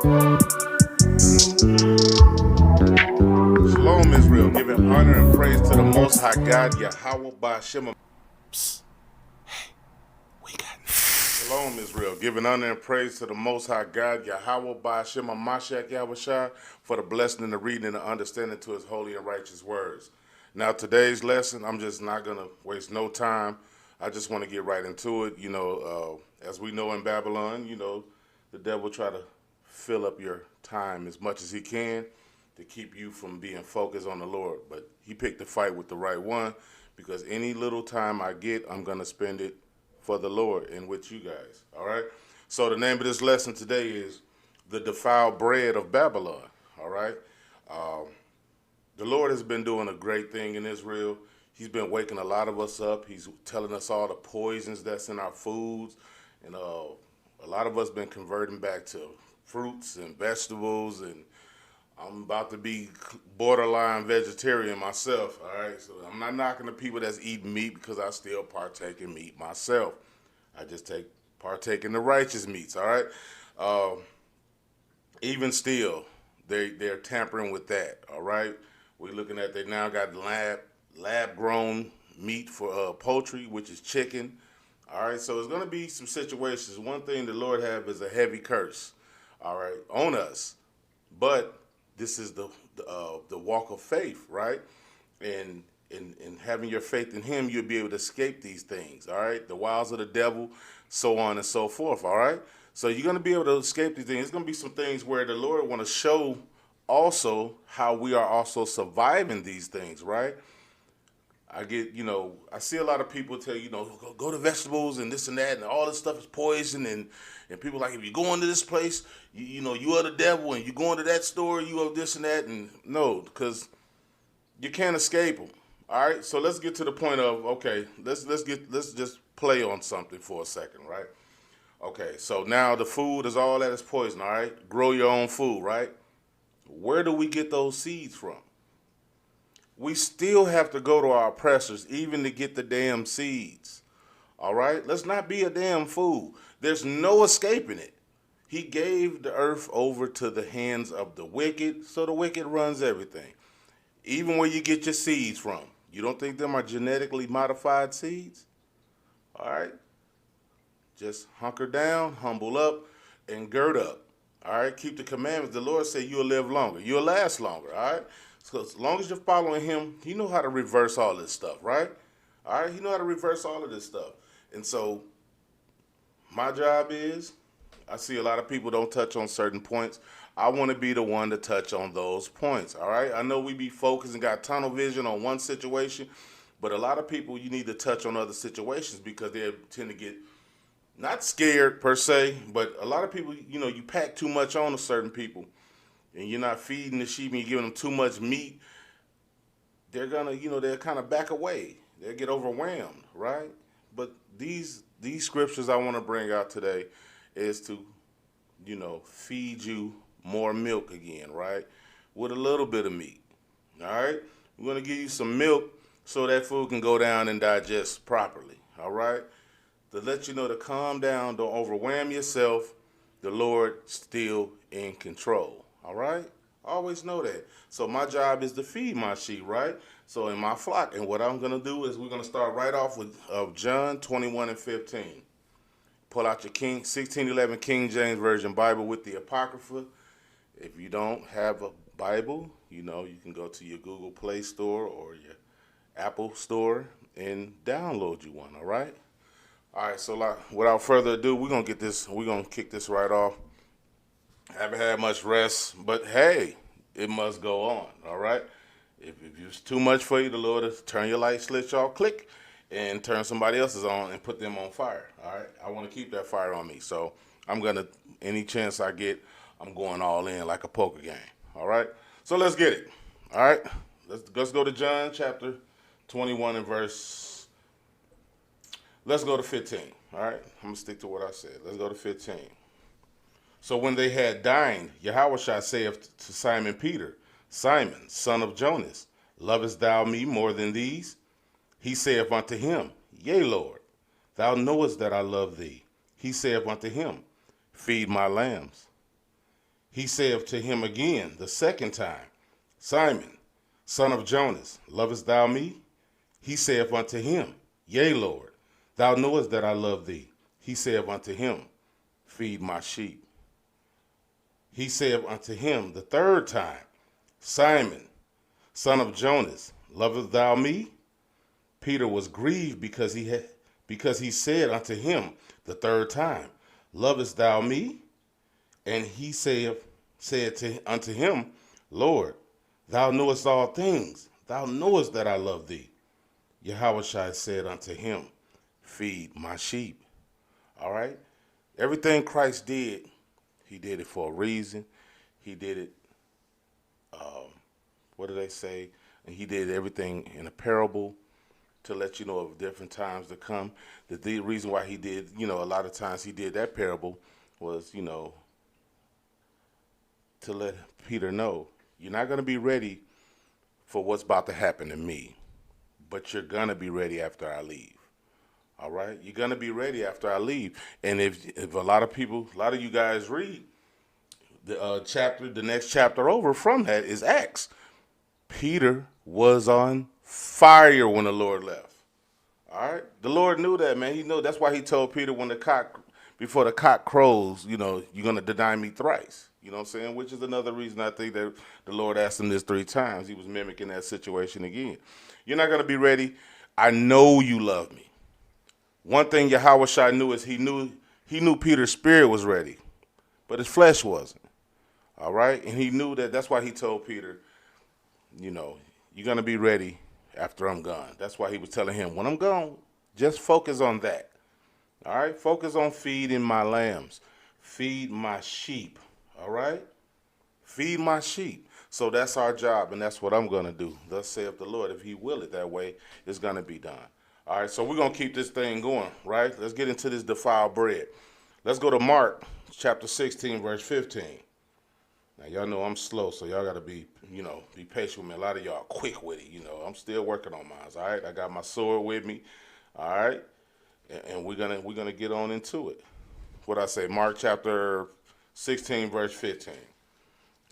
Shalom, Israel, giving honor and praise to the Most High God, Yahweh Ba'Shem. Shalom, Israel, giving honor and praise to the Most High God, Yahweh Ba'Shem Mashiach Yahushua, for the blessing and the reading and the understanding to His holy and righteous words. Now, today's lesson, I'm just not going to waste no time. I just want to get right into it. As we know in Babylon, the devil try to fill up your time as much as he can to keep you from being focused on the Lord. But he picked the fight with the right one, because any little time I get, I'm going to spend it for the Lord and with you guys. All right. So the name of this lesson today is the defiled bread of Babylon. All right. The Lord has been doing a great thing in Israel. He's been waking a lot of us up. He's telling us all the poisons that's in our foods. And a lot of us been converting back to fruits and vegetables. And I'm about to be borderline vegetarian myself. All right. So I'm not knocking the people that's eating meat, because I still partake in meat myself. I just partake in the righteous meats. All right. Even still, they're tampering with that. All right. We're looking at, they now got lab grown meat for poultry, which is chicken. All right, so it's going to be some situations. One thing the Lord have is a heavy curse, all right, on us. But this is the walk of faith, right? And in having your faith in Him, you'll be able to escape these things, all right? The wiles of the devil, so on and so forth, all right? So you're going to be able to escape these things. There's going to be some things where the Lord want to show also how we are also surviving these things, right? I see a lot of people tell go to vegetables and this and that, and all this stuff is poison, and people like, if you go into this place, you are the devil, and you go into that store, you are this and that, and no, because you can't escape them. All right, so let's get to the point of, okay, let's just play on something for a second, right? Okay, so now the food is all that is poison. All right, grow your own food, right? Where do we get those seeds from? We still have to go to our oppressors even to get the damn seeds. All right? Let's not be a damn fool. There's no escaping it. He gave the earth over to the hands of the wicked, so the wicked runs everything. Even where you get your seeds from. You don't think them are genetically modified seeds? All right? Just hunker down, humble up, and gird up. All right? Keep the commandments. The Lord said you'll live longer. You'll last longer. All right? So as long as you're following Him, He know how to reverse all this stuff, right? All right? He know how to reverse all of this stuff. And so my job is, I see a lot of people don't touch on certain points. I want to be the one to touch on those points, all right? I know we be focused and got tunnel vision on one situation, but a lot of people, you need to touch on other situations, because they tend to get not scared per se, but a lot of people, you pack too much on to certain people, and you're not feeding the sheep and you're giving them too much meat, they're gonna, they'll kind of back away. They'll get overwhelmed, right? But these scriptures I want to bring out today is to, feed you more milk again, right? With a little bit of meat, all right? We're gonna give you some milk so that food can go down and digest properly, all right? To let you know to calm down, don't overwhelm yourself. The Lord still in control. All right? Always know that. So my job is to feed my sheep, right? So in my flock. And what I'm going to do is we're going to start right off with John 21 and 15. Pull out your 1611 King James Version Bible with the Apocrypha. If you don't have a Bible, you can go to your Google Play Store or your Apple Store and download you one, all right? All right, so without further ado, we're going to kick this right off. Haven't had much rest, but hey, it must go on, all right? If it's too much for you, the Lord will turn your light switch off, click, and turn somebody else's on and put them on fire, all right? I want to keep that fire on me, so I'm going to, any chance I get, I'm going all in like a poker game, all right? So let's get it, all right? Let's go to John chapter 21 and let's go to 15, all right? I'm going to stick to what I said. Let's go to 15. So when they had dined, Yahushua saith to Simon Peter, Simon, son of Jonas, lovest thou me more than these? He saith unto him, Yea, Lord, thou knowest that I love thee. He saith unto him, Feed my lambs. He saith to him again the second time, Simon, son of Jonas, lovest thou me? He saith unto him, Yea, Lord, thou knowest that I love thee. He saith unto him, Feed my sheep. He saith unto him the third time, Simon, son of Jonas, lovest thou me? Peter was grieved because he said unto him the third time, Lovest thou me? And he said unto him, Lord, thou knowest all things. Thou knowest that I love thee. Yahushua said unto him, Feed my sheep. All right? Everything Christ did, he did it for a reason. He did it, what do they say? And he did everything in a parable to let you know of different times to come. The reason why he did, a lot of times he did that parable was, to let Peter know, you're not going to be ready for what's about to happen to me, but you're going to be ready after I leave. All right? You're going to be ready after I leave. And if a lot of you guys read the next chapter over from that is Acts. Peter was on fire when the Lord left. All right? The Lord knew that, man. He knew. That's why he told Peter before the cock crows, you're going to deny me thrice. You know what I'm saying? Which is another reason I think that the Lord asked him this 3 times. He was mimicking that situation again. You're not going to be ready. I know you love me. One thing Yahushua knew is he knew Peter's spirit was ready, but his flesh wasn't. All right? And he knew that. That's why he told Peter, you're going to be ready after I'm gone. That's why he was telling him, when I'm gone, just focus on that. All right? Focus on feeding my lambs. Feed my sheep. All right? Feed my sheep. So that's our job, and that's what I'm going to do. Thus saith the Lord. If he will it that way, it's going to be done. All right, so we're going to keep this thing going, right? Let's get into this defiled bread. Let's go to Mark chapter 16, verse 15. Now, y'all know I'm slow, so y'all got to be patient with me. A lot of y'all quick with it, I'm still working on mine, all right? I got my sword with me, all right? And we're gonna get on into it. What I say, Mark chapter 16, verse 15.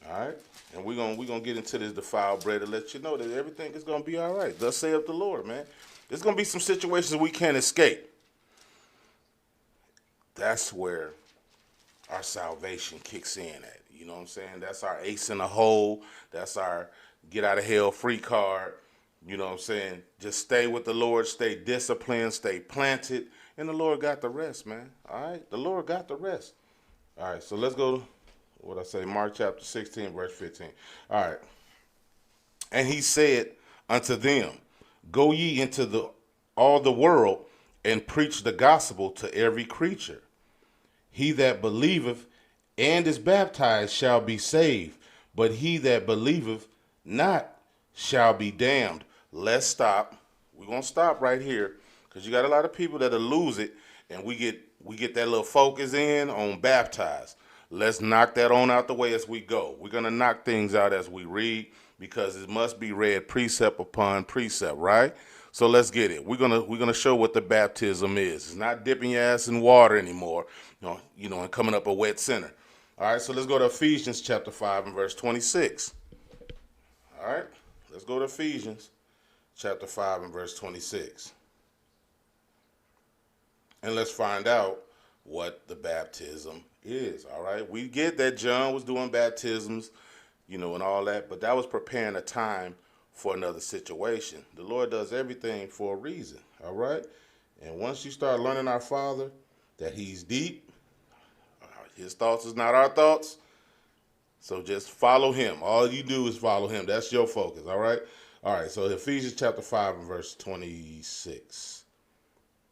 All right? And we're gonna get into this defiled bread to let you know that everything is gonna be all right. Thus saith the Lord, man. There's gonna be some situations we can't escape. That's where our salvation kicks in at. You know what I'm saying? That's our ace in the hole. That's our get out of hell free card. You know what I'm saying? Just stay with the Lord, stay disciplined, stay planted, and the Lord got the rest, man. All right? The Lord got the rest. All right, so let's go to Mark chapter 16, verse 15. All right. And he said unto them, Go ye into all the world and preach the gospel to every creature. He that believeth and is baptized shall be saved, but he that believeth not shall be damned. Let's stop. We're going to stop right here because you got a lot of people that'll lose it, and we get that little focus in on baptized. Let's knock that on out the way as we go. We're going to knock things out as we read because it must be read precept upon precept, right? So let's get it. We're gonna show what the baptism is. It's not dipping your ass in water anymore, and coming up a wet sinner. All right, so let's go to Ephesians chapter 5 and verse 26. All right, let's go to Ephesians chapter 5 and verse 26. And let's find out what the baptism is, all right? We get that John was doing baptisms, and all that, but that was preparing a time for another situation. The Lord does everything for a reason, all right? And once you start learning our Father, that he's deep, his thoughts is not our thoughts, so just follow him. All you do is follow him. That's your focus, all right? All right, so Ephesians chapter 5 and verse 26.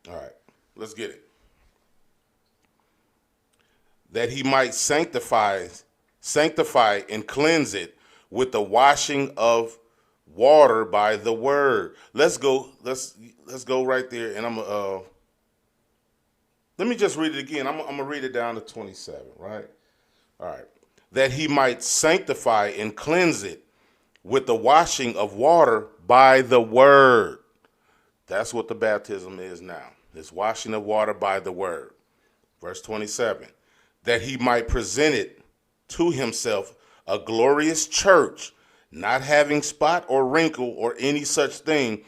All right, let's get it. That he might sanctify and cleanse it with the washing of water by the word. Let's go right there, and let me just read it again. I'm gonna read it down to 27, right? All right. That he might sanctify and cleanse it with the washing of water by the word. That's what the baptism is now. It's washing of water by the word. Verse 27. That he might present it to himself a glorious church, not having spot or wrinkle or any such thing,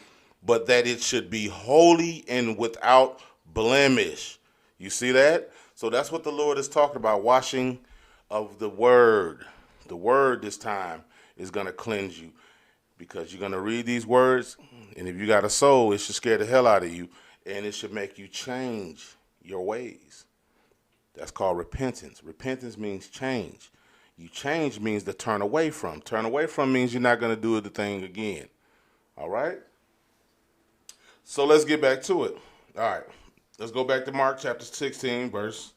but that it should be holy and without blemish. You see that? So that's what the Lord is talking about, washing of the word. The word this time is going to cleanse you, because you're going to read these words, and if you got a soul, it should scare the hell out of you, and it should make you change your ways. That's called repentance. Repentance means change. You change means to turn away from. Turn away from means you're not going to do the thing again. All right? So let's get back to it. All right. Let's go back to Mark chapter 16, verse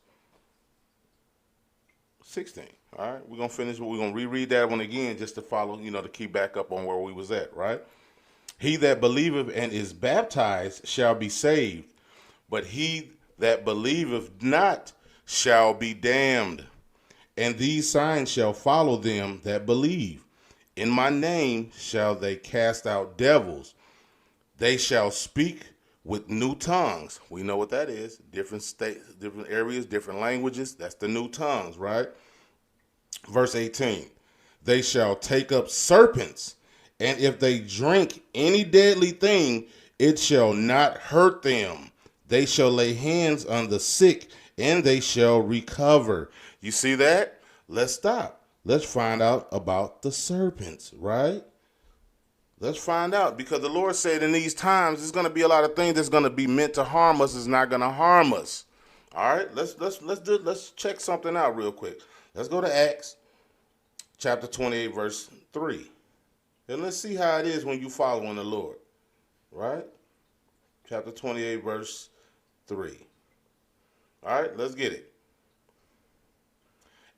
16. All right? We're going to finish. We're going to reread that one again just to follow, to keep back up on where we was at, right? He that believeth and is baptized shall be saved, but he that believeth not shall be damned. And these signs shall follow them that believe. In my name shall they cast out devils. They shall speak with new tongues. We know what that is. Different states, different areas, different languages. That's the new tongues, right? Verse 18. They shall take up serpents, and if they drink any deadly thing, it shall not hurt them. They shall lay hands on the sick, and they shall recover. You see that? Let's stop. Let's find out about the serpents, right? Let's find out, because the Lord said in these times there's going to be a lot of things that's going to be meant to harm us is not going to harm us. All right, let's check something out real quick. Let's go to Acts chapter 28 verse 3. And let's see how it is when you following the Lord. Right? Chapter 28 verse 3. All right, let's get it.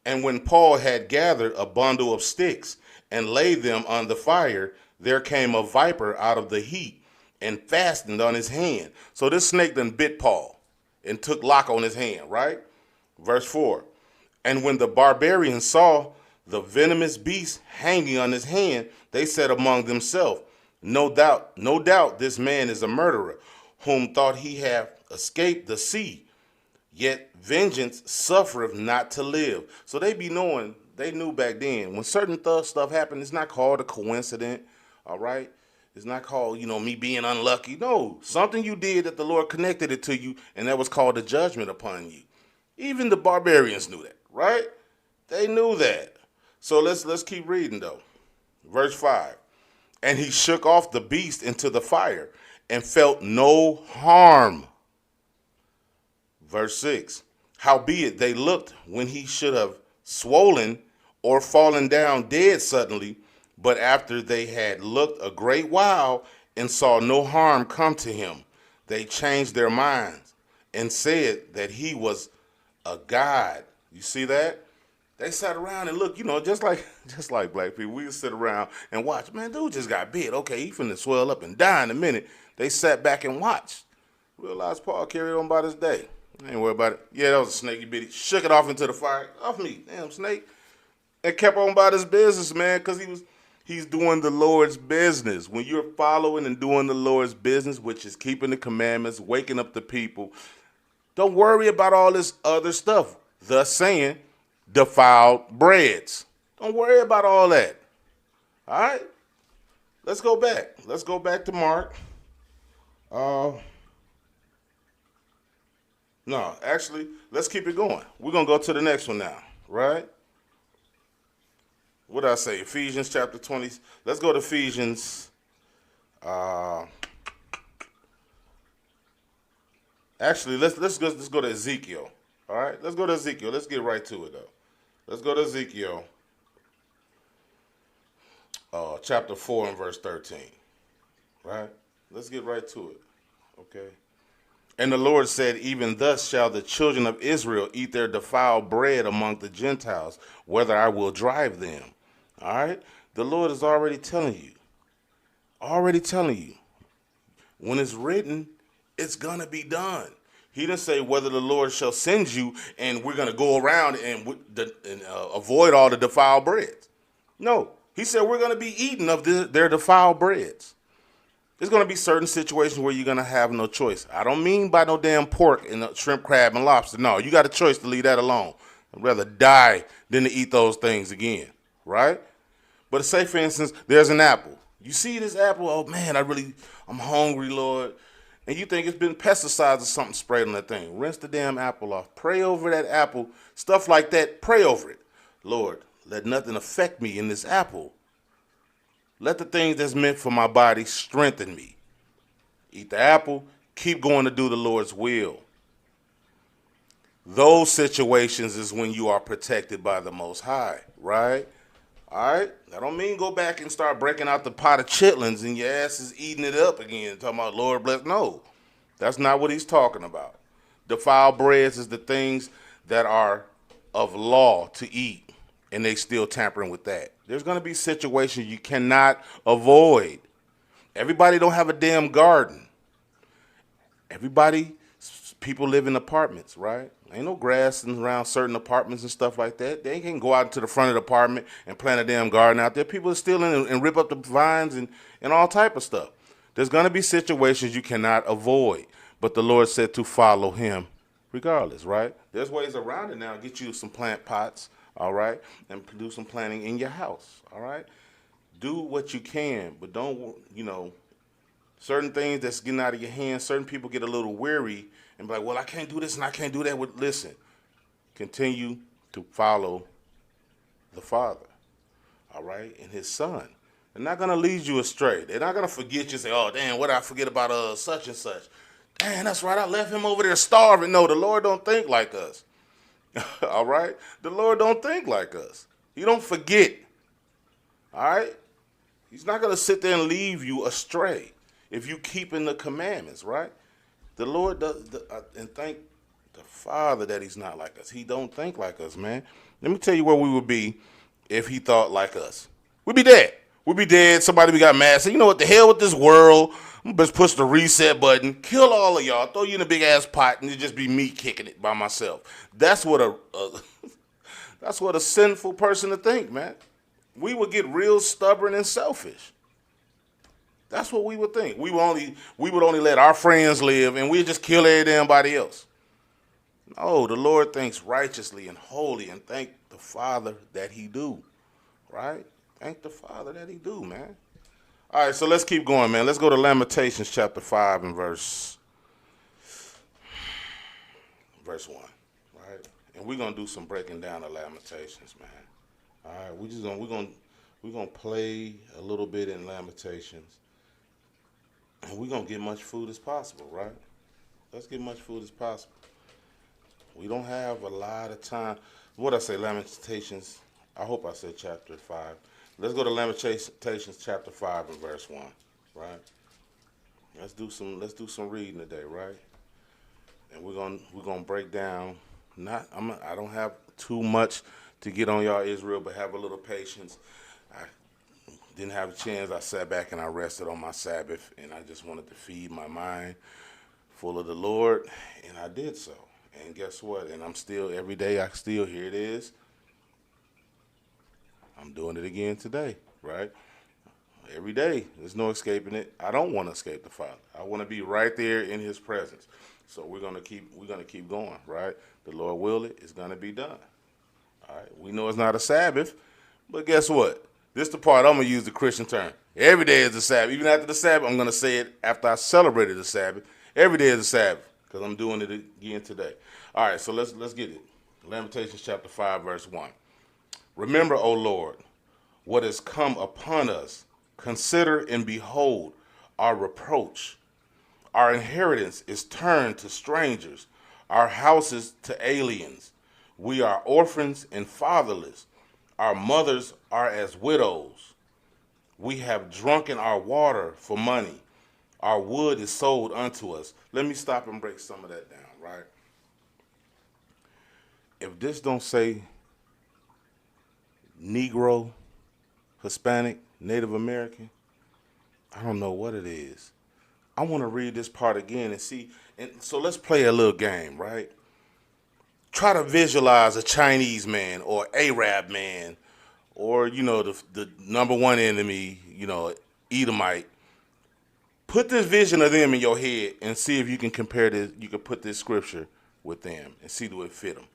And when Paul had gathered a bundle of sticks and laid them on the fire, there came a viper out of the heat and fastened on his hand. So this snake done bit Paul and took lock on his hand, right? Verse 4. And when the barbarians saw the venomous beast hanging on his hand, they said among themselves, no doubt this man is a murderer, whom thought he had escaped the sea. Yet vengeance suffereth not to live. So they knew back then, when certain stuff happened, it's not called a coincidence, all right? It's not called, me being unlucky. No, something you did that the Lord connected it to you, and that was called a judgment upon you. Even the barbarians knew that, right? They knew that. So let's keep reading, though. Verse 5. And he shook off the beast into the fire and felt no harm. Verse 6, howbeit they looked when he should have swollen or fallen down dead suddenly, but after they had looked a great while and saw no harm come to him, they changed their minds and said that he was a god. You see that? They sat around and looked, just like black people. We sit around and watch. Man, dude just got bit. Okay, he finna swell up and die in a minute. They sat back and watched. Realized Paul carried on by this day. I ain't worried about it. Yeah, that was a snake. He bit it. Shook it off into the fire. Off me. Damn snake. And kept on about his business, man, because he's doing the Lord's business. When you're following and doing the Lord's business, which is keeping the commandments, waking up the people, don't worry about all this other stuff. Thus saying, defiled breads. Don't worry about all that. All right? Let's go back. Let's go back to Mark. No, actually, let's keep it going. We're going to go to the next one now, right? What did I say? Ephesians chapter 20. Let's go to Ephesians. Actually, let's go to Ezekiel. All right? Let's go to Ezekiel. Let's get right to it, though. Let's go to Ezekiel chapter 4 and verse 13. Right? Let's get right to it. Okay? And the Lord said, even thus shall the children of Israel eat their defiled bread among the Gentiles, whether I will drive them. All right? The Lord is already telling you. When it's written, it's going to be done. He didn't say whether the Lord shall send you and we're going to go around and avoid all the defiled breads. No. He said we're going to be eating of their defiled breads. There's going to be certain situations where you're going to have no choice. I don't mean by no damn pork and shrimp, crab, and lobster. No, you got a choice to leave that alone. I'd rather die than to eat those things again, right? But say, for instance, there's an apple. You see this apple, oh man, I'm hungry, Lord. And you think it's been pesticides or something sprayed on that thing. Rinse the damn apple off. Pray over that apple. Stuff like that, pray over it. Lord, let nothing affect me in this apple. Let the things that's meant for my body strengthen me. Eat the apple, keep going to do the Lord's will. Those situations is when you are protected by the Most High, right? All right? I don't mean go back and start breaking out the pot of chitlins and your ass is eating it up again, talking about Lord bless. No, that's not what he's talking about. Defiled breads is the things that are of law to eat, and they still tampering with that. There's going to be situations you cannot avoid. Everybody don't have a damn garden. People live in apartments, right? Ain't no grass around certain apartments and stuff like that. They can't go out into the front of the apartment and plant a damn garden out there. People are stealing and rip up the vines and all type of stuff. There's going to be situations you cannot avoid, but the Lord said to follow him regardless, right? There's ways around it now. Get you some plant pots, all right, and do some planting in your house, all right? Do what you can, but don't, certain things that's getting out of your hands, certain people get a little weary and be like, well, I can't do this and I can't do that. Listen, continue to follow the Father, all right, and his Son. They're not going to lead you astray. They're not going to forget you and say, oh, damn, what did I forget about such and such? Damn, that's right, I left him over there starving. No, the Lord don't think like us, all right? The Lord don't think like us. He don't forget, all right? He's not going to sit there and leave you astray if you keeping the commandments, right? The Lord does, and thank the Father that he's not like us. He don't think like us, man. Let me tell you where we would be if he thought like us. We'd be dead. We'd be dead. Somebody we got mad. Say, you know what, the hell with this world. I'm just push the reset button. Kill all of y'all. Throw you in a big ass pot and it just be me kicking it by myself. That's what that's what a sinful person to think, man. We would get real stubborn and selfish. That's what we would think. We would only let our friends live and we'd just kill everybody else. No, the Lord thinks righteously and holy, and thank the Father that he do, right? Thank the Father that he do, man. All right, so let's keep going, man. Let's go to Lamentations chapter 5 and verse 1, right? And we're gonna do some breaking down of Lamentations, man. All right, we're gonna play a little bit in Lamentations, and we're gonna get much food as possible, right? Let's get much food as possible. We don't have a lot of time. What I say, Lamentations? I hope I said chapter 5. Let's go to Lamentations chapter 5 and verse 1, right? Let's do some reading today, right? And we're gonna break down. I don't have too much to get on y'all, Israel, but have a little patience. I didn't have a chance. I sat back and I rested on my Sabbath, and I just wanted to feed my mind full of the Lord, and I did so. And guess what? And I'm still, every day, here it is. I'm doing it again today, right? Every day, there's no escaping it. I don't want to escape the Father. I want to be right there in his presence. So we're gonna keep going, right? The Lord will it, it's gonna be done. All right. We know it's not a Sabbath, but guess what? This is the part I'm gonna use the Christian term. Every day is a Sabbath. Even after the Sabbath, I'm gonna say it after I celebrated the Sabbath. Every day is a Sabbath, because I'm doing it again today. All right, so let's get it. Lamentations chapter 5, verse 1. Remember, O Lord, what has come upon us. Consider and behold our reproach. Our inheritance is turned to strangers, our houses to aliens. We are orphans and fatherless. Our mothers are as widows. We have drunken our water for money. Our wood is sold unto us. Let me stop and break some of that down, right? If this don't say Negro, Hispanic, Native American, I don't know what it is. I want to read this part again and see. And so let's play a little game, right? Try to visualize a Chinese man or Arab man or, the number one enemy, Edomite. Put this vision of them in your head and see if you can compare this. You can put this scripture with them and see do it fit them.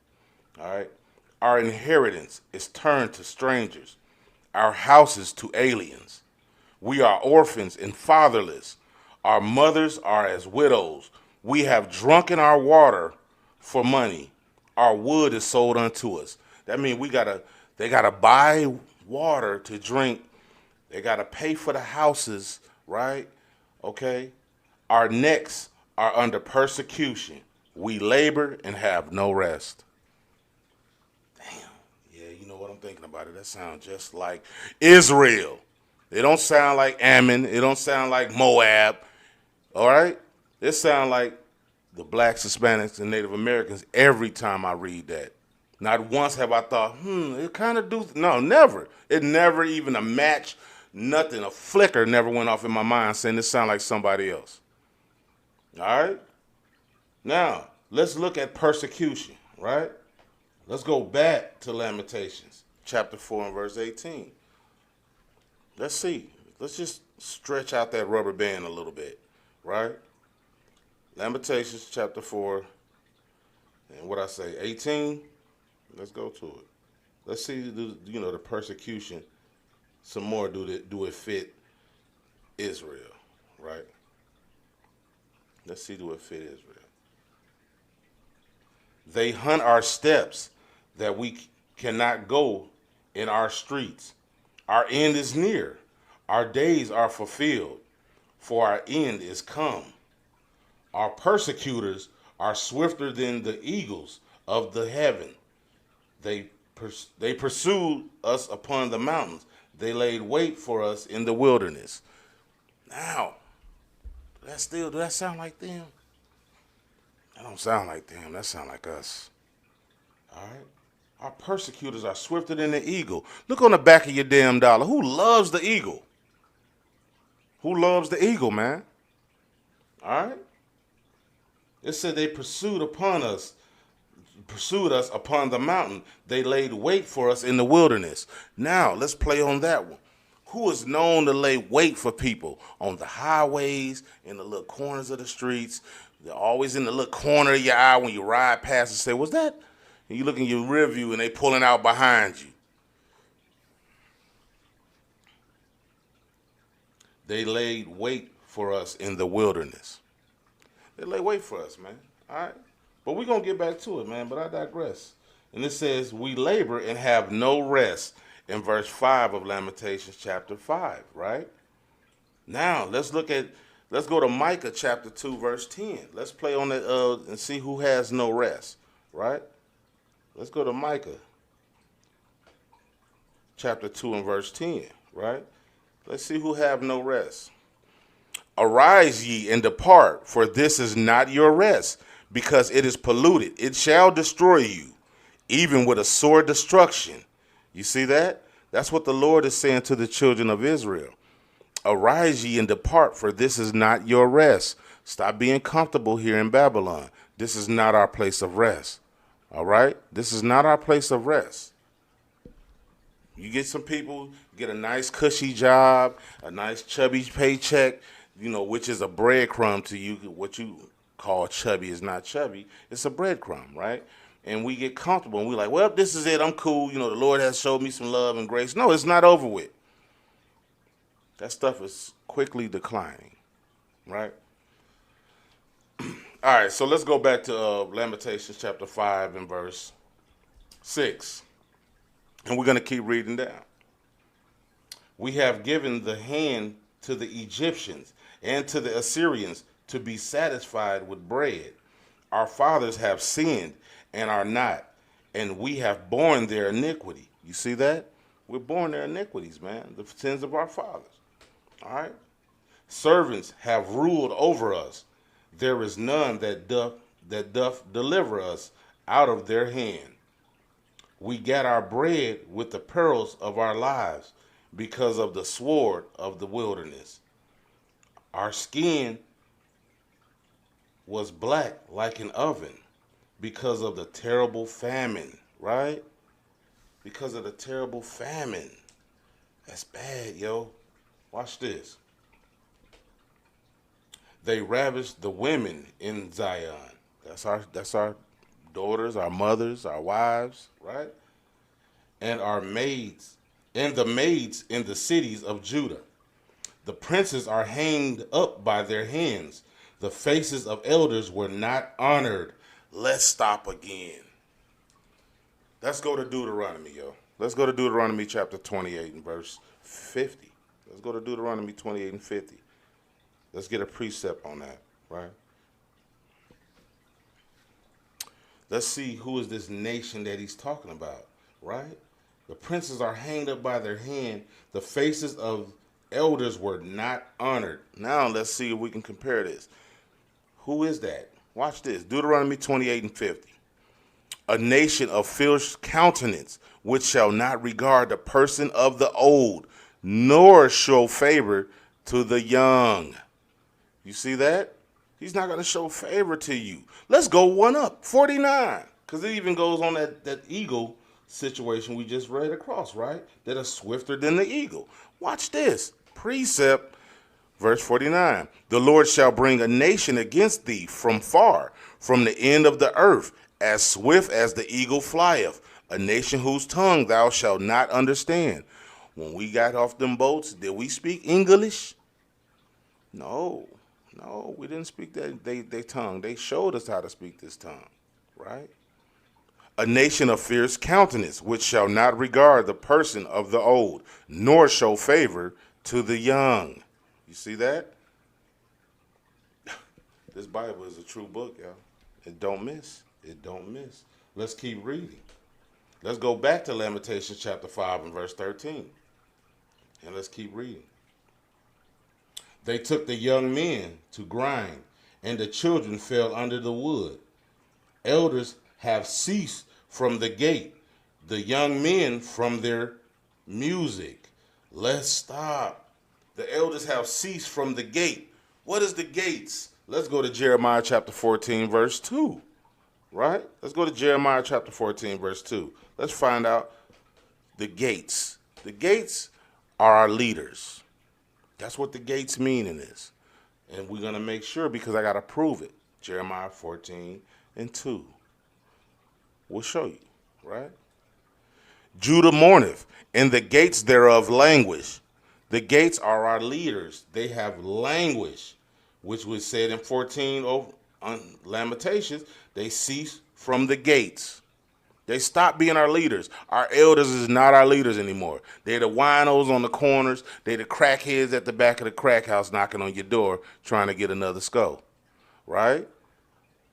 All right. Our inheritance is turned to strangers, our houses to aliens. We are orphans and fatherless. Our mothers are as widows. We have drunken our water for money. Our wood is sold unto us. That means they gotta buy water to drink. They gotta pay for the houses, right? Okay. Our necks are under persecution. We labor and have no rest. Damn. Yeah, you know what I'm thinking about it. That sounds just like Israel. It don't sound like Ammon. It don't sound like Moab. All right? It sounds like the blacks, Hispanics, and Native Americans every time I read that. Not once have I thought, it kind of do. No, never. It never even a match, nothing. A flicker never went off in my mind saying this sound like somebody else. All right? Now, let's look at persecution, right? Let's go back to Lamentations, chapter 4 and verse 18. Let's see. Let's just stretch out that rubber band a little bit, right? Lamentations chapter 4, and what I say, 18. Let's go to it. Let's see, the persecution some more. Do it fit Israel, right? Let's see, do it fit Israel. They hunt our steps that we cannot go in our streets. Our end is near. Our days are fulfilled, for our end is come. Our persecutors are swifter than the eagles of the heaven. They pursued us upon the mountains. They laid wait for us in the wilderness. Now, do that sound like them? That don't sound like them. That sound like us. All right? Our persecutors are swifter than the eagle. Look on the back of your damn dollar. Who loves the eagle? Who loves the eagle, man? All right? It said they pursued us upon the mountain. They laid wait for us in the wilderness. Now, let's play on that one. Who is known to lay wait for people on the highways, in the little corners of the streets? They're always in the little corner of your eye when you ride past and say, what's that? And you look in your rear view and they pulling out behind you. They laid wait for us in the wilderness. They lay wait for us, man. All right? But we're going to get back to it, man. But I digress. And it says, we labor and have no rest in verse 5 of Lamentations chapter 5, right? Now, let's go to Micah chapter 2, verse 10. Let's play on it and see who has no rest, right? Let's go to Micah chapter 2 and verse 10, right? Let's see who have no rest. Arise ye and depart, for this is not your rest, because it is polluted. It shall destroy you, even with a sore destruction. You see that? That's what the Lord is saying to the children of Israel. Arise ye and depart, for this is not your rest. Stop being comfortable here in Babylon. This is not our place of rest. All right? This is not our place of rest. You get some people, get a nice cushy job, a nice chubby paycheck, which is a breadcrumb to you. What you call chubby is not chubby. It's a breadcrumb, right? And we get comfortable and we're like, well, this is it. I'm cool. The Lord has showed me some love and grace. No, it's not over with. That stuff is quickly declining, right? All right, so let's go back to Lamentations chapter 5 and verse 6. And we're going to keep reading down. We have given the hand to the Egyptians and to the Assyrians to be satisfied with bread. Our fathers have sinned and are not, and we have borne their iniquity. You see that? We're born their iniquities, man, the sins of our fathers. All right? Servants have ruled over us. There is none that doth deliver us out of their hand. We get our bread with the perils of our lives because of the sword of the wilderness. Our skin was black like an oven because of the terrible famine, right? Because of the terrible famine. That's bad, yo. Watch this. They ravished the women in Zion. That's our daughters, our mothers, our wives, right? and our maids, and the maids in the cities of Judah. The princes are hanged up by their hands. The faces of elders were not honored. Let's stop again. Let's go to Deuteronomy, yo. Let's go to Deuteronomy chapter 28 and verse 50. Let's go to Deuteronomy 28 and 50. Let's get a precept on that, right? Let's see who is this nation that he's talking about, right? The princes are hanged up by their hand. The faces of elders were not honored. Now let's see if we can compare this. Who is that? Watch this. Deuteronomy 28 and 50. A nation of fierce countenance, which shall not regard the person of the old, nor show favor to the young. You see that? He's not going to show favor to you. Let's go one up, 49. Because it even goes on that eagle situation we just read across, right? That are swifter than the eagle. Watch this. Precept, verse 49. The Lord shall bring a nation against thee from far, from the end of the earth, as swift as the eagle flieth, a nation whose tongue thou shalt not understand. When we got off them boats, did we speak English? No, we didn't speak they tongue. They showed us how to speak this tongue, right? A nation of fierce countenance, which shall not regard the person of the old, nor show favor to the young. You see that? This Bible is a true book, y'all. It don't miss. It don't miss. Let's keep reading. Let's go back to Lamentations chapter 5 and verse 13. And let's keep reading. They took the young men to grind, and the children fell under the wood. Elders have ceased from the gate, the young men from their music. Let's stop. The elders have ceased from the gate. What is the gates? Let's go to Jeremiah chapter 14, verse 2. Right? Let's go to Jeremiah chapter 14, verse 2. Let's find out the gates. The gates are our leaders. That's what the gates mean in this. And we're going to make sure because I got to prove it. Jeremiah 14 and 2. We'll show you, right? Judah mourneth, and the gates thereof languish. The gates are our leaders. They have languish, which was said in 14 on Lamentations. They cease from the gates. They stopped being our leaders. Our elders is not our leaders anymore. They're the winos on the corners. They're the crackheads at the back of the crack house knocking on your door trying to get another skull, right?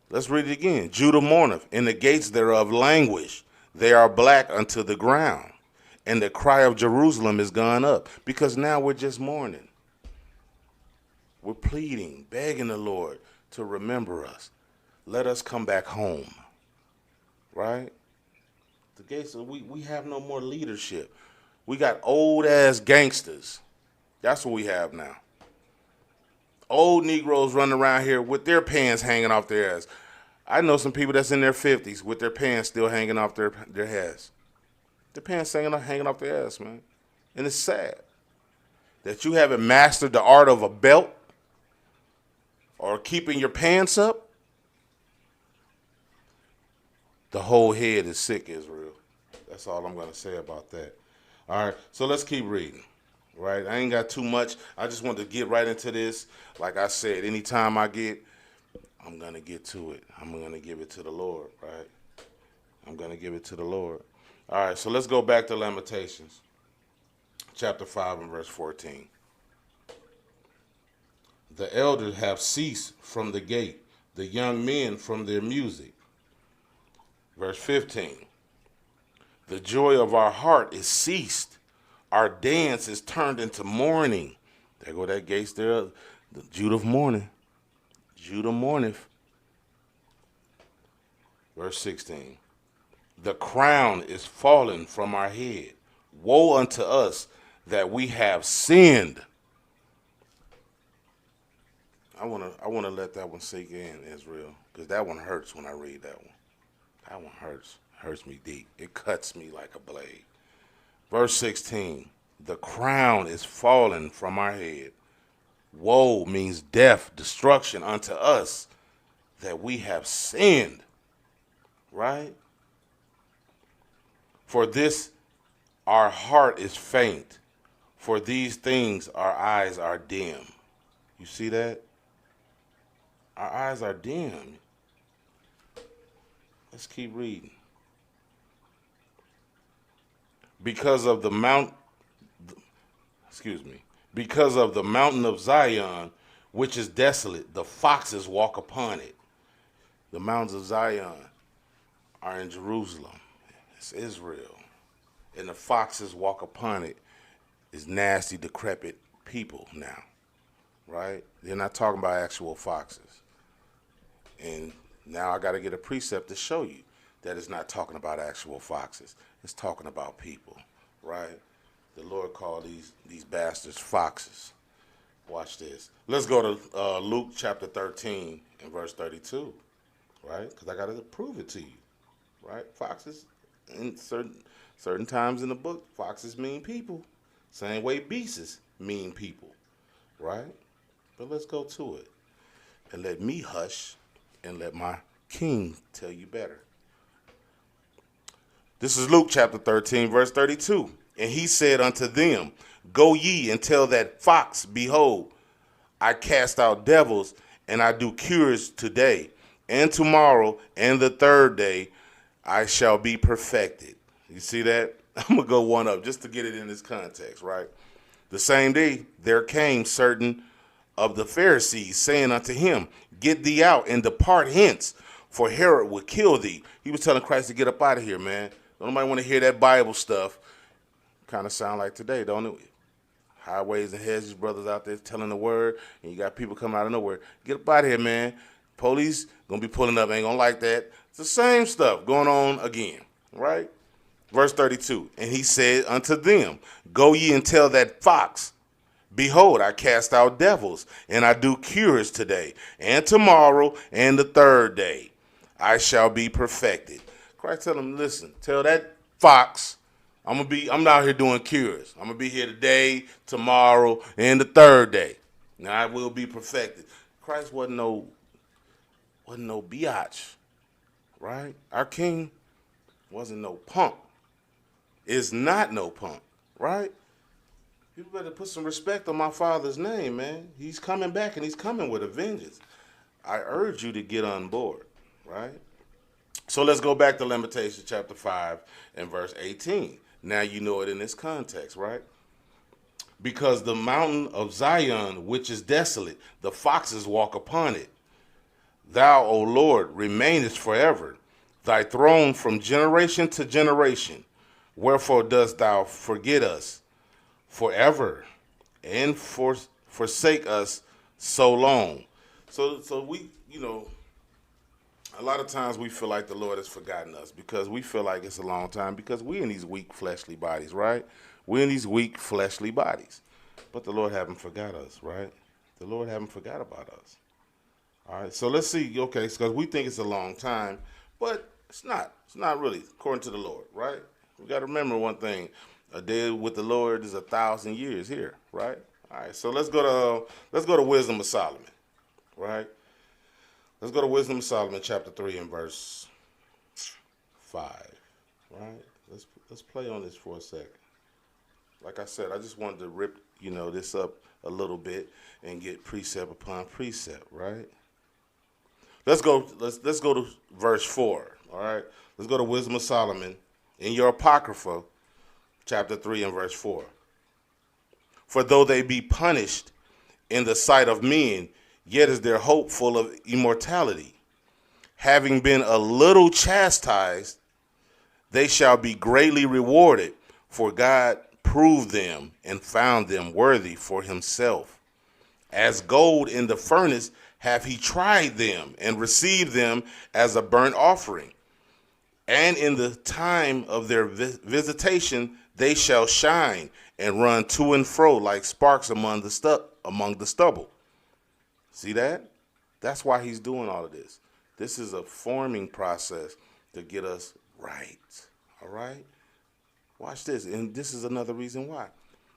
Let's read it again. Judah mourneth, and the gates thereof languish. They are black unto the ground, and the cry of Jerusalem is gone up, because now we're just mourning. We're pleading, begging the Lord to remember us. Let us come back home, right? The gates, we have no more leadership. We got old-ass gangsters. That's what we have now. Old Negroes running around here with their pants hanging off their ass. I know some people that's in their 50s with their pants still hanging off their ass. Their pants hanging off their ass, man. And it's sad that you haven't mastered the art of a belt or keeping your pants up. The whole head is sick, Israel. That's all I'm going to say about that. All right, so let's keep reading, right? I ain't got too much. I just want to get right into this. Like I said, anytime I get, I'm going to get to it. I'm going to give it to the Lord, right? I'm going to give it to the Lord. All right, so let's go back to Lamentations, chapter 5 and verse 14. The elders have ceased from the gate, the young men from their music. Verse 15, the joy of our heart is ceased. Our dance is turned into mourning. There go that gates there, the Judah of mourning. Judah mourneth. Verse 16, the crown is fallen from our head. Woe unto us that we have sinned. I want to let that one sink in, Israel, because that one hurts when I read that one. That one hurts me deep. It cuts me like a blade. Verse 16, the crown is fallen from our head. Woe means death, destruction unto us that we have sinned, right? For this Our heart is faint. For these things our eyes are dim. You see that? Our eyes are dim. Let's keep reading. Because of the because of the mountain of Zion, which is desolate, the foxes walk upon it. The mountains of Zion are in Jerusalem. It's Israel. And the foxes walk upon it. It's nasty, decrepit people now, right? They're not talking about actual foxes. And now I got to get a precept to show you that it's not talking about actual foxes. It's talking about people, right? The Lord called these bastards foxes. Watch this. Let's go to Luke chapter 13 and verse 32, right? Because I got to prove it to you, right? Foxes, in certain times in the book, foxes mean people. Same way beasts mean people, right? But let's go to it. And let me hush and let my king tell you better. This is Luke chapter 13, verse 32. And he said unto them, Go ye and tell that fox, Behold, I cast out devils, and I do cures today, and tomorrow, and the third day, I shall be perfected. You see that? I'm going to go one up just to get it in this context, right? The same day, there came certain of the Pharisees, saying unto him, Get thee out and depart hence, for Herod will kill thee. He was telling Christ to get up out of here, man. Don't nobody want to hear that Bible stuff. Kind of sound like today, don't it? Highways and hedges, brothers out there telling the word, and you got people coming out of nowhere. Get up out of here, man. Police gonna be pulling up, ain't gonna like that. It's the same stuff going on again, right? Verse 32, and he said unto them, Go ye and tell that fox, Behold, I cast out devils, and I do cures today, and tomorrow, and the third day, I shall be perfected. Christ tell him, listen, tell that fox, I'm out here doing cures. I'm gonna be here today, tomorrow, and the third day. Now I will be perfected. Christ wasn't no biatch, right? Our king wasn't no punk. Is not no punk, right? You better put some respect on my father's name, man. He's coming back, and he's coming with a vengeance. I urge you to get on board, right? So let's go back to Lamentations chapter 5 and verse 18. Now you know it in this context, right? Because the mountain of Zion, which is desolate, the foxes walk upon it. Thou, O Lord, remainest forever, thy throne from generation to generation. Wherefore dost thou forget us forever and forsake us so long? So we, a lot of times we feel like the Lord has forgotten us because we feel like it's a long time because we're in these weak fleshly bodies, right? We're in these weak fleshly bodies. But the Lord haven't forgot us, right? The Lord haven't forgot about us. All right, so let's see, okay, because we think it's a long time, but it's not. It's not really, according to the Lord, right? We got to remember one thing. A day with the Lord is 1,000 years here, right? All right, so let's go to Wisdom of Solomon, right? Let's go to Wisdom of Solomon, chapter 3 and verse 5, right? Let's play on this for a second. Like I said, I just wanted to rip, this up a little bit and get precept upon precept, right? Let's go to verse 4, all right? Let's go to Wisdom of Solomon in your Apocrypha, chapter 3 and verse 4. For though they be punished in the sight of men, yet is their hope full of immortality. Having been a little chastised, they shall be greatly rewarded, for God proved them and found them worthy for himself. As gold in the furnace hath he tried them, and received them as a burnt offering. And in the time of their visitation they shall shine, and run to and fro like sparks among the stubble. See that? That's why he's doing all of this. This is a forming process to get us right. All right? Watch this. And this is another reason why.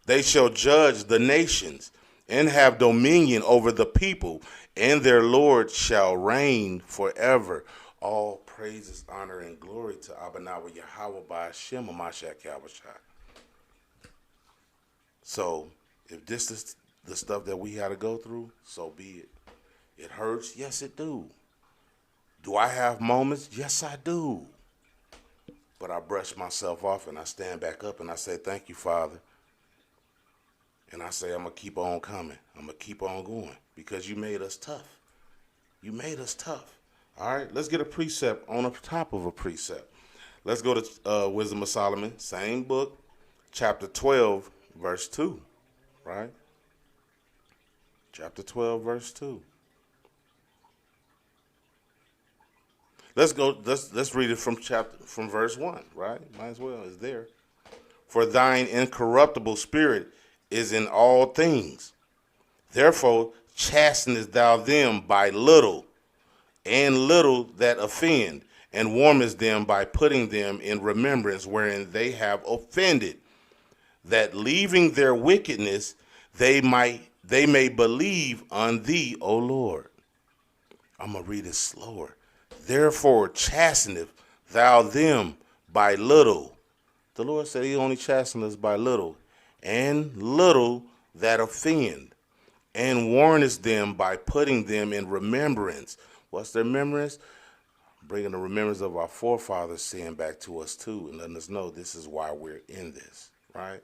They shall judge the nations and have dominion over the people, and their Lord shall reign forever. All praises, honor, and glory to Abba Yahweh Yahweh by Hashem Mashiach Yahushua. So if this is the stuff that we had to go through, so be it. It hurts. Yes, it do. Do I have moments? Yes, I do. But I brush myself off and I stand back up and I say, thank you, Father. And I say, I'm going to keep on coming. I'm going to keep on going because you made us tough. You made us tough. All right, let's get a precept on the top of a precept. Let's go to Wisdom of Solomon, same book, chapter 12, verse 2, right? Chapter 12, verse 2. Let's read it from verse 1, right? Might as well, it's there. For thine incorruptible spirit is in all things. Therefore chastenest thou them by little, and little that offend, and warmest them by putting them in remembrance wherein they have offended, that leaving their wickedness they may believe on thee, O Lord. I'm going to read it slower. Therefore chasteneth thou them by little. The Lord said he only chasteneth us by little, and little that offend, and warnest them by putting them in remembrance. What's their remembrance? Bringing the remembrance of our forefathers' sin back to us too, and letting us know this is why we're in this, right?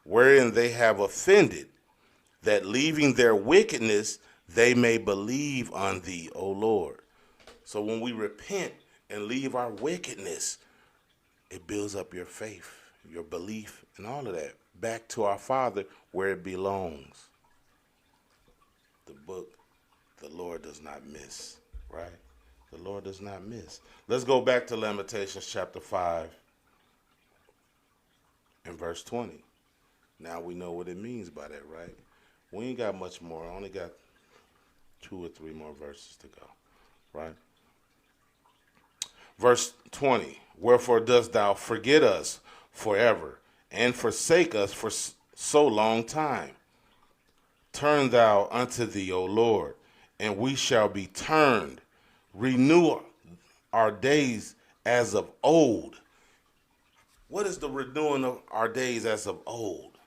Wherein they have offended, that leaving their wickedness they may believe on thee, O Lord. So when we repent and leave our wickedness, it builds up your faith, your belief, and all of that back to our Father where it belongs. The book, the Lord does not miss, right? The Lord does not miss. Let's go back to Lamentations chapter 5 and verse 20. Now we know what it means by that, right? We ain't got much more. I only got 2 or 3 more verses to go, right? Verse 20, wherefore dost thou forget us forever, and forsake us for so long time? Turn thou unto thee, O Lord, and we shall be turned. Renew our days as of old. What is the renewing of our days as of old?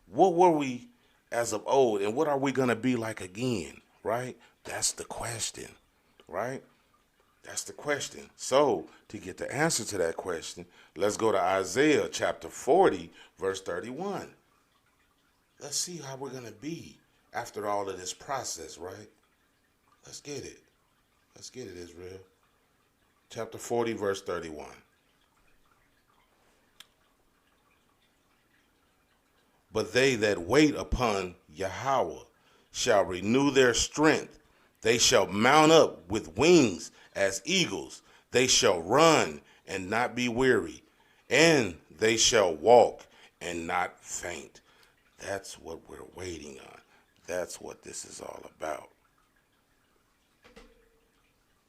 What were we as of old, and what are we going to be like again, right? That's the question, right? That's the question. So, to get the answer to that question, let's go to Isaiah chapter 40, verse 31. Let's see how we're going to be after all of this process, right? Let's get it. Let's get it, Israel. Chapter 40, verse 31. But they that wait upon Yahweh shall renew their strength. They shall mount up with wings as eagles. They shall run and not be weary, and they shall walk and not faint. That's what we're waiting on. That's what this is all about.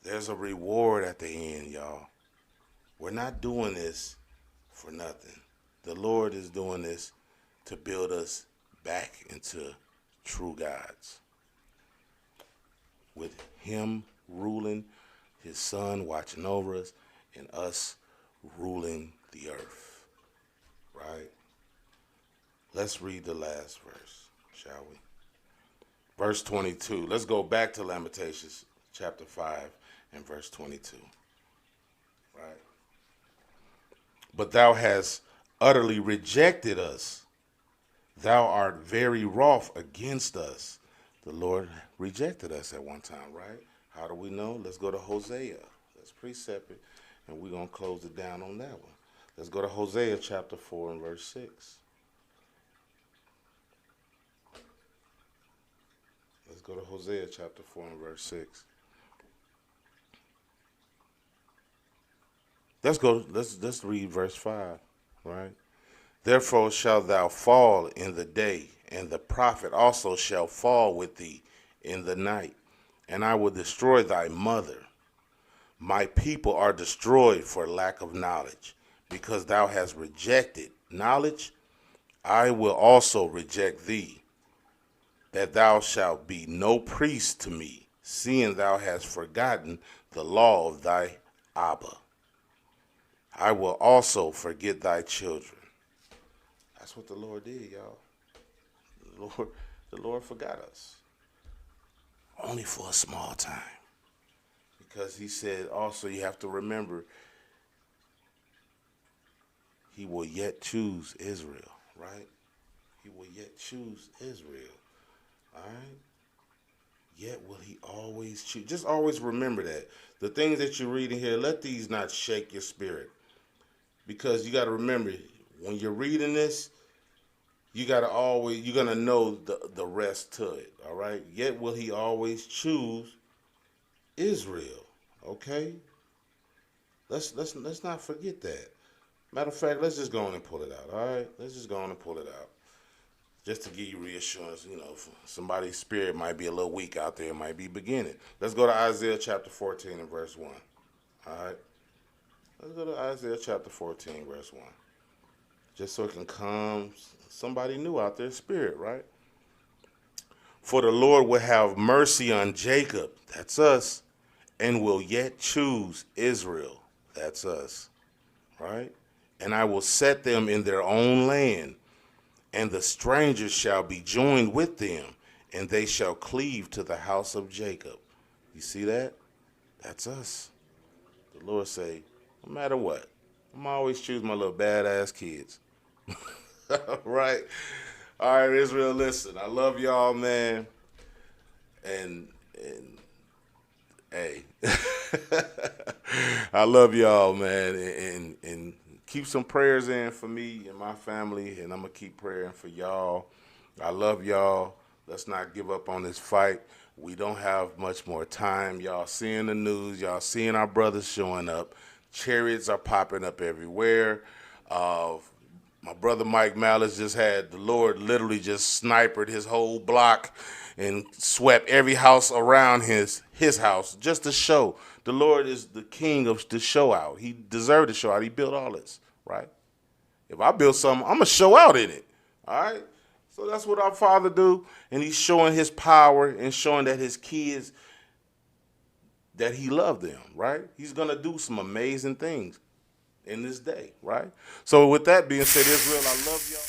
There's a reward at the end, y'all. We're not doing this for nothing. The Lord is doing this to build us back into true gods. With him ruling, his son watching over us, and us ruling the earth, right? Let's read the last verse, shall we? Verse 22. Let's go back to Lamentations chapter 5 and verse 22, right? But thou hast utterly rejected us. Thou art very wroth against us. The Lord rejected us at one time, right? How do we know? Let's go to Hosea. Let's precept it, and we're going to close it down on that one. Let's go to Hosea chapter 4 and verse 6. Let's go to Hosea chapter 4 and verse 6. Let's read verse 5, right? Therefore shalt thou fall in the day, and the prophet also shall fall with thee in the night, and I will destroy thy mother. My people are destroyed for lack of knowledge, because thou hast rejected knowledge. I will also reject thee, that thou shalt be no priest to me, seeing thou hast forgotten the law of thy Abba. I will also forget thy children. That's That's what the Lord did, y'all. The Lord forgot us. Only for a small time. Because he said also you have to remember he will yet choose Israel, right? He will yet choose Israel. All right? Yet will he always choose. Just always remember that. The things that you're reading here, let these not shake your spirit. Because you got to remember, when you're reading this, you're going to know the rest to it, all right? Yet will he always choose Israel, okay? Let's not forget that. Matter of fact, let's just go on and pull it out, all right? Let's just go on and pull it out. Just to give you reassurance, somebody's spirit might be a little weak out there, it might be beginning. Let's go to Isaiah chapter 14 and verse 1, all right? Let's go to Isaiah chapter 14, verse 1. Just so it can calm somebody new out their spirit, right? For the Lord will have mercy on Jacob, that's us, and will yet choose Israel, that's us, right? And I will set them in their own land, and the strangers shall be joined with them, and they shall cleave to the house of Jacob. You see that? That's us. The Lord say, no matter what, I'm always choose my little badass kids. Right? All right, Israel, listen, I love y'all, man. And hey, I love y'all, man. And keep some prayers in for me and my family, and I'm going to keep praying for y'all. I love y'all. Let's not give up on this fight. We don't have much more time. Y'all seeing the news. Y'all seeing our brothers showing up. Chariots are popping up everywhere. My brother Mike Malice just had the Lord literally just sniped his whole block and swept every house around his house just to show. The Lord is the king of the show out. He deserved to show out. He built all this, right? If I build something, I'm going to show out in it, all right? So that's what our Father do, and he's showing his power and showing that his kids, that he loved them, right? He's going to do some amazing things in this day, right? So with that being said, Israel, I love y'all.